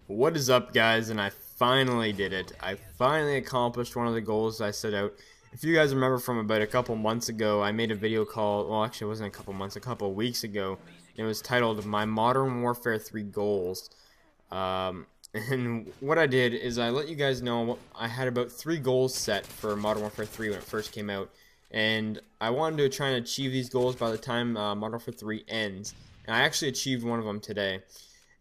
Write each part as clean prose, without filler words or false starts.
What is up, guys? And I finally did it. I finally accomplished one of the goals I set out. If you guys remember from about a couple months ago, I made a video called, well, actually it wasn't a couple months, a couple weeks ago. It was titled My Modern Warfare 3 Goals. And what I did is I let you guys know I had about 3 goals set for Modern Warfare 3 when it first came out. And I wanted to try and achieve these goals by the time Modern Warfare 3 ends. And I actually achieved one of them today.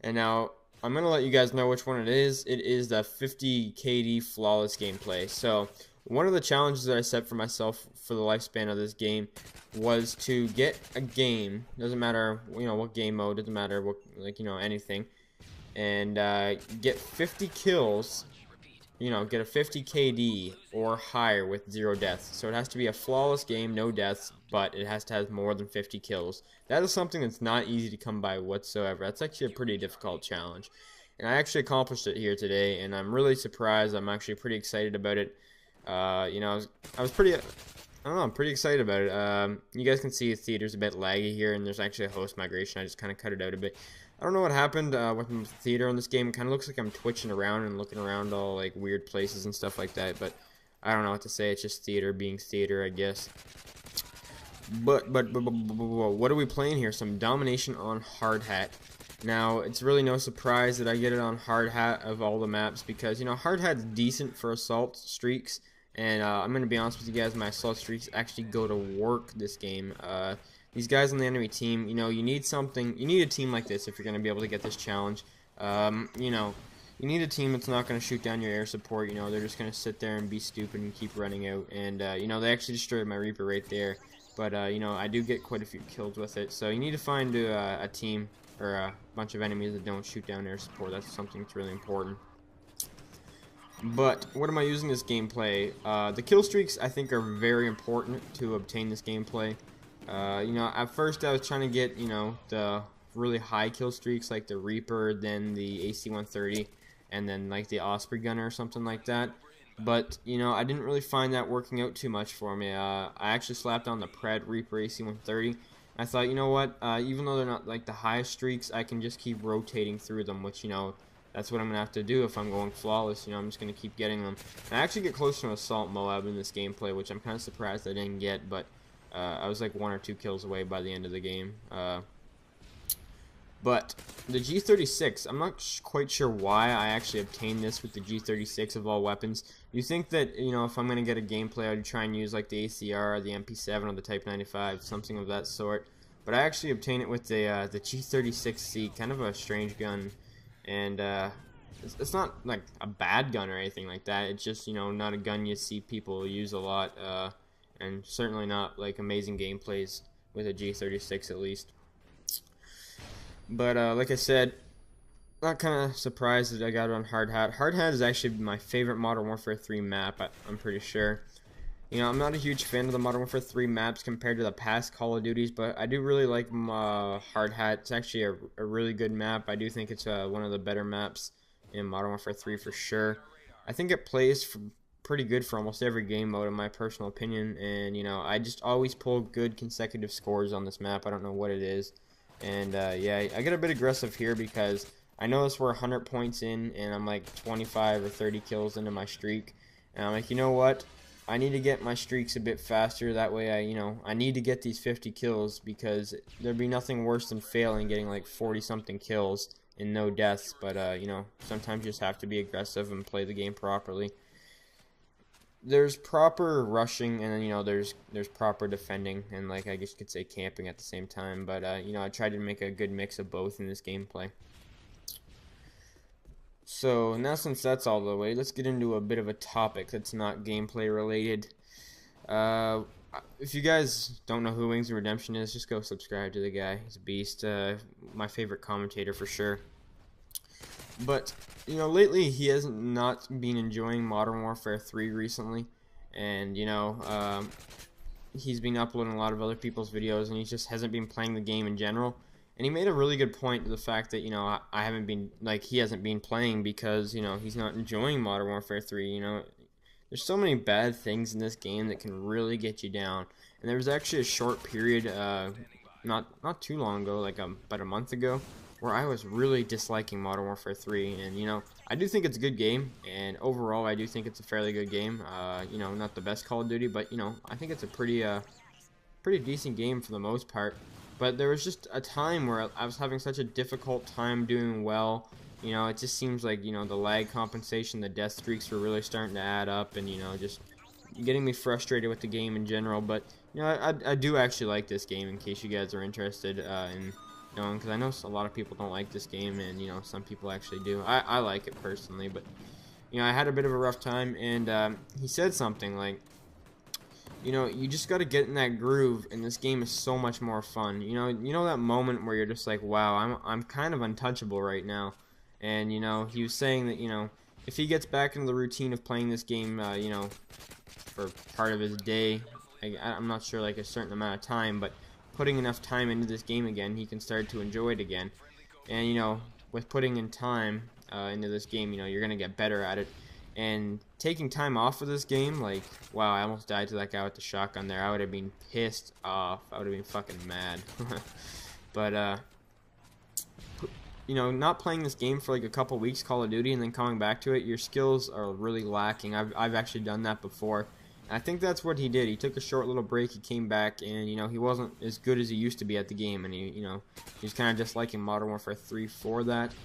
And now I'm going to let you guys know which one it is. It is the 50 KD flawless gameplay. So one of the challenges that I set for myself for the lifespan of this game was to get a game, doesn't matter what game mode, doesn't matter what, anything, and get 50 kills, get a 50 KD or higher with 0 deaths. So it has to be a flawless game, no deaths, but it has to have more than 50 kills. That is something that's not easy to come by whatsoever. That's actually a pretty difficult challenge. And I actually accomplished it here today, and I'm really surprised. I'm actually pretty excited about it. I was pretty, I don't know, I'm pretty excited about it. You guys can see the theater's a bit laggy here, and there's actually a host migration. I just kind of cut it out a bit. I don't know what happened with the theater in this game. It kind of looks like I'm twitching around and looking around all like weird places and stuff like that, but I don't know what to say. It's just theater being theater, I guess. But what are we playing here? Some domination on hard hat. Now, it's really no surprise that I get it on hard hat of all the maps because, hard hat's decent for assault streaks. And I'm going to be honest with you guys, my assault streaks actually go to work this game. These guys on the enemy team, you need something. You need a team like this if you're going to be able to get this challenge. You need a team that's not going to shoot down your air support. They're just going to sit there and be stupid and keep running out. And, they actually destroyed my Reaper right there. But, I do get quite a few kills with it. So you need to find a team or a bunch of enemies that don't shoot down air support. That's something that's really important. But what am I using this gameplay? The kill streaks I think are very important to obtain this gameplay. At first I was trying to get, the really high kill streaks like the Reaper, then the AC-130, and then like the Osprey Gunner or something like that. But, I didn't really find that working out too much for me. I actually slapped on the Pred Reaper AC-130. I thought, you know what, even though they're not like the highest streaks, I can just keep rotating through them, which, that's what I'm going to have to do if I'm going flawless. I'm just going to keep getting them. And I actually get close to an Assault Moab in this gameplay, which I'm kind of surprised I didn't get, but I was like 1 or 2 kills away by the end of the game. But the G36, I'm not quite sure why I actually obtained this with the G36 of all weapons. You think that, if I'm going to get a gameplay, I'd try and use like the ACR or the MP7 or the Type 95, something of that sort. But I actually obtained it with the G36C, kind of a strange gun. And it's not like a bad gun or anything like that. It's just, not a gun you see people use a lot. And certainly not like amazing gameplays with a G36 at least. But like I said, not kind of surprised that I got it on Hard Hat. Hard Hat is actually my favorite Modern Warfare 3 map, I'm pretty sure. I'm not a huge fan of the Modern Warfare 3 maps compared to the past Call of Duties, but I do really like Hard Hat. It's actually a really good map. I do think it's one of the better maps in Modern Warfare 3 for sure. I think it plays pretty good for almost every game mode in my personal opinion, and I just always pull good consecutive scores on this map. I don't know what it is. And yeah, I get a bit aggressive here because I notice we're 100 points in and I'm like 25 or 30 kills into my streak. And I'm like, you know what? I need to get my streaks a bit faster. That way I need to get these 50 kills because there'd be nothing worse than failing, getting like 40 something kills and no deaths. But, sometimes you just have to be aggressive and play the game properly. There's proper rushing and then there's proper defending and like I guess you could say camping at the same time, but I tried to make a good mix of both in this gameplay. So now since that's all the way, let's get into a bit of a topic that's not gameplay related. If you guys don't know who Wings of Redemption is, just go subscribe to the guy. He's a beast. My favorite commentator for sure. But, lately he hasn't not been enjoying Modern Warfare 3 recently. And, he's been uploading a lot of other people's videos and he just hasn't been playing the game in general. And he made a really good point to the fact that, I haven't been, like, he hasn't been playing because, he's not enjoying Modern Warfare 3, There's so many bad things in this game that can really get you down. And there was actually a short period, not too long ago, like about a month ago, where I was really disliking Modern Warfare 3, and you know, I do think it's a good game, and overall I do think it's a fairly good game. You know, not the best Call of Duty, but you know, I think it's a pretty decent game for the most part. But there was just a time where I was having such a difficult time doing well. You know, it just seems like, you know, the lag compensation, the death streaks were really starting to add up, and you know, just getting me frustrated with the game in general. But you know, I do actually like this game, in case you guys are interested in knowing, because I know a lot of people don't like this game, and you know, some people actually do. I like it personally, but you know, I had a bit of a rough time, and he said something like, you know, you just got to get in that groove, and this game is so much more fun. You know that moment where you're just like, wow, I'm kind of untouchable right now. And you know, he was saying that, you know, if he gets back into the routine of playing this game, you know, for part of his day, I'm not sure, like a certain amount of time, but putting enough time into this game again, he can start to enjoy it again. And you know, with putting in time into this game, you know, you're gonna get better at it. And taking time off of this game, like, wow, I almost died to that guy with the shotgun there. I would have been pissed off. I would have been fucking mad. But you know, not playing this game for like a couple weeks, Call of Duty, and then coming back to it, your skills are really lacking. I've actually done that before. And I think that's what he did. He took a short little break. He came back, and you know, he wasn't as good as he used to be at the game, and you know, he's kind of just liking Modern Warfare 3 for that.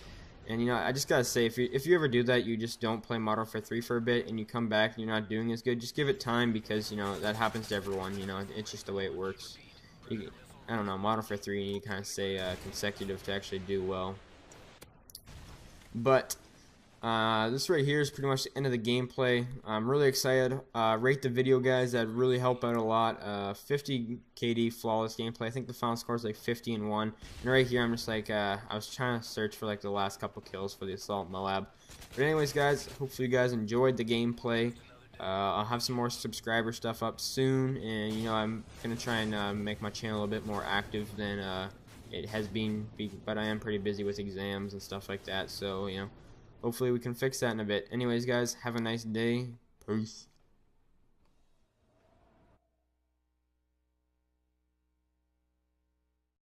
And you know, I just gotta say, if you ever do that, you just don't play Modern Warfare 3 for a bit, and you come back and you're not doing as good, just give it time, because you know that happens to everyone. You know, it's just the way it works. I don't know, Modern Warfare 3, you kind of say consecutive to actually do well. But this right here is pretty much the end of the gameplay. I'm really excited. Rate the video, guys. That'd really help out a lot. 50 KD flawless gameplay. I think the final score is like 50 and 1. And right here, I'm just like, I was trying to search for like the last couple kills for the Assault Moab. But anyways, guys, hopefully you guys enjoyed the gameplay. I'll have some more subscriber stuff up soon, and you know, I'm gonna try and make my channel a bit more active than it has been, but I am pretty busy with exams and stuff like that, so you know, hopefully we can fix that in a bit. Anyways, guys, have a nice day. Peace.